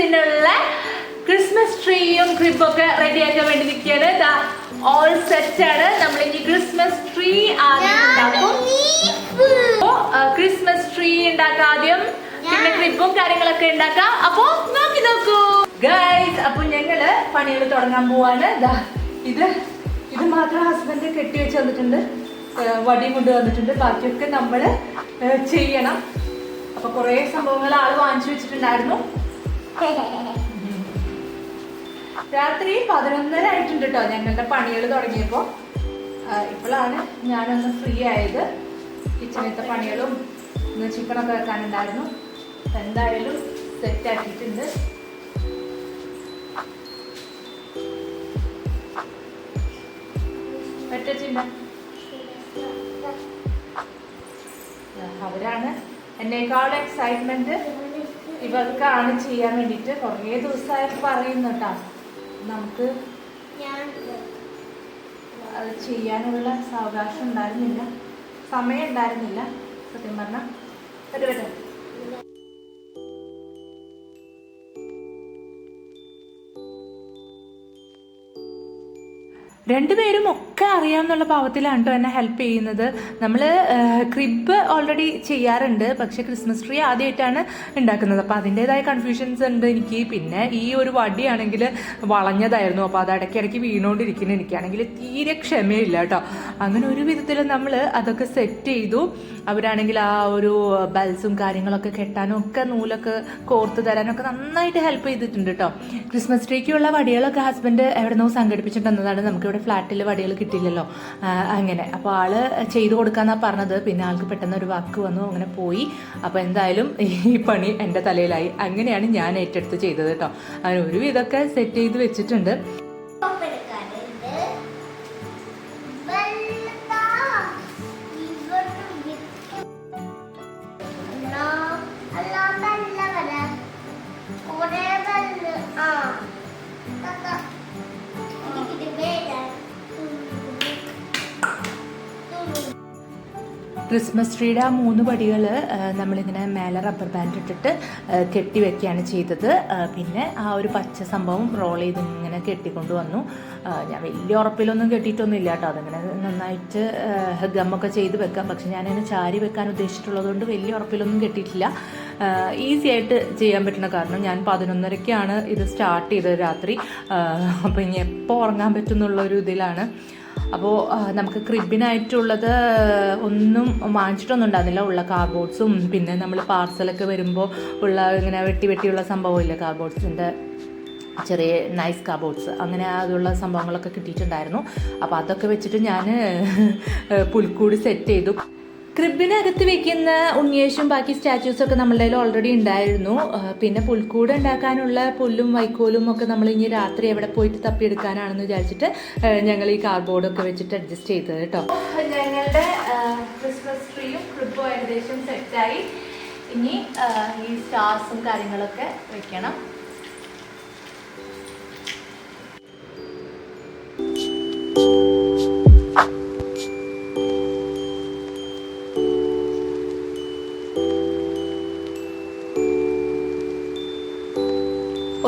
ക്രിസ്മസിനുള്ള Christmas ട്രീയും ക്രിബൊക്കെ റെഡിയാക്കാൻ വേണ്ടി നിൽക്കുകയാണ്. ഓൾ സെറ്റ് ആണ്. നമ്മൾ ഇനി ക്രിസ്മസ് ട്രീ ആദ്യം ഉണ്ടാക്കും. ക്രിസ്മസ് ട്രീ ഉണ്ടാക്കാം ആദ്യം, പിന്നെ ക്രിബും കാര്യങ്ങളൊക്കെ ഉണ്ടാക്കാം. അപ്പൊ നോക്കൂ ഗൈസ്. അപ്പൊ ഞങ്ങള് പണികൾ തുടങ്ങാൻ പോവാണ്. ഇത് മാത്രം ഹസ്ബൻഡ് കെട്ടി വെച്ച് വന്നിട്ടുണ്ട്, വടിയും കൊണ്ട് വന്നിട്ടുണ്ട്. ബാക്കിയൊക്കെ നമ്മള് ചെയ്യണം. അപ്പൊ കുറെ സംഭവങ്ങൾ ആള് വാങ്ങിച്ചു വെച്ചിട്ടുണ്ടായിരുന്നു. രാത്രി 11:30 ആയിട്ടുണ്ട് കേട്ടോ ഞങ്ങളുടെ പണികൾ തുടങ്ങിയപ്പോ. ഇപ്പോഴാണ് ഞാനൊന്ന് ഫ്രീ ആയത്. കിച്ചണിലത്തെ പണികളും ചിക്കനൊക്കെ വെക്കാനുണ്ടായിരുന്നു. എന്തായാലും സെറ്റ് ആക്കിയിട്ടുണ്ട്. അവരാണ് എന്നേക്കാളും എക്സൈറ്റ്മെന്റ്. ഇവർക്കാണ് ചെയ്യാൻ വേണ്ടിട്ട് കുറേ ദിവസമായിട്ട് പറയുന്നു കേട്ടോ. നമുക്ക് അത് ചെയ്യാനുള്ള സാവകാശം ഉണ്ടായിരുന്നില്ല, സമയം ഉണ്ടായിരുന്നില്ല സത്യം പറഞ്ഞാൽ. പറ്റും രണ്ടുപേരും ഒക്കെ അറിയാമെന്നുള്ള ഭാവത്തിലാണ് കേട്ടോ എന്നെ ഹെൽപ്പ് ചെയ്യുന്നത്. നമ്മൾ ക്രിബ് ഓൾറെഡി ചെയ്യാറുണ്ട്, പക്ഷെ ക്രിസ്മസ് ട്രീ ആദ്യമായിട്ടാണ് ഉണ്ടാക്കുന്നത്. അപ്പോൾ അതിൻ്റെതായ കൺഫ്യൂഷൻസ് ഉണ്ട് എനിക്ക്. പിന്നെ ഈ ഒരു വടിയാണെങ്കിൽ വളഞ്ഞതായിരുന്നു, അപ്പോൾ അത് ഇടയ്ക്കിടയ്ക്ക് വീണുകൊണ്ടിരിക്കുന്നു. എനിക്കാണെങ്കിൽ തീരെ ക്ഷമയില്ല കേട്ടോ. അങ്ങനെ ഒരു വിധത്തിൽ നമ്മൾ അതൊക്കെ സെറ്റ് ചെയ്തു. അവരാണെങ്കിൽ ആ ഒരു ബെൽസും കാര്യങ്ങളൊക്കെ കെട്ടാനും ഒക്കെ നൂലൊക്കെ കോർത്ത് തരാനൊക്കെ നന്നായിട്ട് ഹെൽപ്പ് ചെയ്തിട്ടുണ്ട് കേട്ടോ. ക്രിസ്മസ് ട്രീക്കുള്ള വടികളൊക്കെ ഹസ്ബൻഡ് എവിടെ നിന്നോ സംഘടിപ്പിച്ചിട്ട് തന്നതാണ്. നമുക്കിവിടെ ഫ്ലാറ്റിൽ വടികൾ കിട്ടില്ലല്ലോ അങ്ങനെ. അപ്പോൾ ആള് ചെയ്തു കൊടുക്കാന്നാണ് പറഞ്ഞത്. പിന്നെ ആൾക്ക് പെട്ടെന്ന് ഒരു വാക്ക് വന്നു, അങ്ങനെ പോയി. അപ്പോൾ എന്തായാലും ഈ പണി എൻ്റെ തലയിലായി. അങ്ങനെയാണ് ഞാൻ ഏറ്റെടുത്ത് ചെയ്തത് കേട്ടോ. അങ്ങനെ ഒരു ഇതൊക്കെ സെറ്റ് ചെയ്ത് വെച്ചിട്ടുണ്ട്. ക്രിസ്മസ് ട്രീയുടെ ആ 3 പടികൾ നമ്മളിങ്ങനെ മേലെ റബ്ബർ ബാൻഡ് ഇട്ടിട്ട് കെട്ടി വെക്കുകയാണ് ചെയ്തത്. പിന്നെ ആ ഒരു പച്ച സംഭവം റോൾ ചെയ്ത് ഇങ്ങനെ കെട്ടിക്കൊണ്ട് വന്നു. ഞാൻ വലിയ ഉറപ്പിലൊന്നും കെട്ടിയിട്ടൊന്നും ഇല്ല കേട്ടോ. അതിങ്ങനെ നന്നായിട്ട് ഗമ്മൊക്കെ ചെയ്ത് വെക്കാം. പക്ഷെ ഞാനതിന് ചാരി വെക്കാൻ ഉദ്ദേശിച്ചിട്ടുള്ളത് കൊണ്ട് വലിയ ഉറപ്പിലൊന്നും കെട്ടിയിട്ടില്ല. ഈസി ആയിട്ട് ചെയ്യാൻ പറ്റുന്ന കാരണം ഞാൻ 11:30-ക്കാണ് ഇത് സ്റ്റാർട്ട് ചെയ്തത് രാത്രി. അപ്പോൾ ഇനി എപ്പോൾ ഉറങ്ങാൻ പറ്റുമെന്നുള്ളൊരു ഇതിലാണ്. അപ്പോൾ നമുക്ക് ക്രിബിനായിട്ടുള്ളത് ഒന്നും വാങ്ങിച്ചിട്ടൊന്നും ഉണ്ടായിരുന്നില്ല. ഉള്ള കാർഡ്ബോർഡ്സും പിന്നെ നമ്മൾ പാർസലൊക്കെ വരുമ്പോൾ ഉള്ള ഇങ്ങനെ വെട്ടിയുള്ള സംഭവമില്ല, കാർഡ്ബോർഡ്സിൻ്റെ ചെറിയ നൈസ് കാർഡ്ബോർഡ്സ്, അങ്ങനെ അതുള്ള സംഭവങ്ങളൊക്കെ കിട്ടിയിട്ടുണ്ടായിരുന്നു. അപ്പോൾ അതൊക്കെ വെച്ചിട്ട് ഞാൻ പുൽക്കൂട് സെറ്റ് ചെയ്തു. ക്രിബിനകത്ത് വെക്കുന്ന ഉണ്ണിയേശും ബാക്കി സ്റ്റാച്യൂസും ഒക്കെ നമ്മളുടെ കയ്യിൽ ഓൾറെഡി ഉണ്ടായിരുന്നു. പിന്നെ പുൽക്കൂട് ഉണ്ടാക്കാനുള്ള പുല്ലും വൈക്കോലും ഒക്കെ നമ്മൾ ഇനി രാത്രി എവിടെ പോയിട്ട് തപ്പിയെടുക്കാനാണെന്ന് വിചാരിച്ചിട്ട് ഞങ്ങൾ ഈ കാർഡ്ബോർഡൊക്കെ വെച്ചിട്ട് അഡ്ജസ്റ്റ് ചെയ്തത് കേട്ടോ. ഞങ്ങളുടെ ക്രിസ്മസ് ട്രീയും ക്രിബും ഏകദേശം സെറ്റായി. ഇനി ഈ സ്റ്റാർസും കാര്യങ്ങളൊക്കെ വെക്കണം.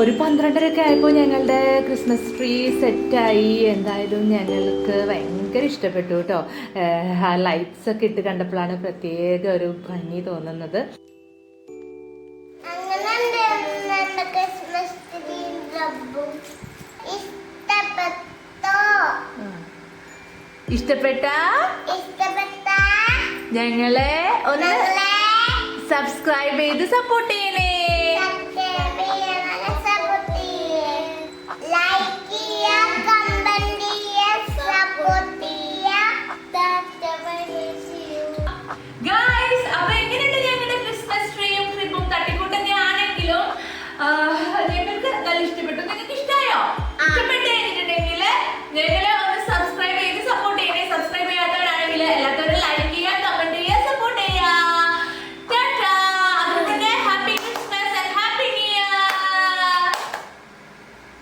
ഒരു 12:30 ആയപ്പോൾ ഞങ്ങളുടെ ക്രിസ്മസ് ട്രീ സെറ്റായി. എന്തായാലും ഞങ്ങൾക്ക് ഭയങ്കര ഇഷ്ടപ്പെട്ടു കേട്ടോ. ആ ലൈറ്റ്സ് ഒക്കെ ഇട്ട് കണ്ടപ്പോഴാണ് പ്രത്യേക ഒരു ഭംഗി തോന്നുന്നത്. ഇഷ്ടപ്പെട്ട ഞങ്ങളെ ഒന്ന് സബ്സ്ക്രൈബ് ചെയ്ത് സപ്പോർട്ട് ചെയ്യണേ.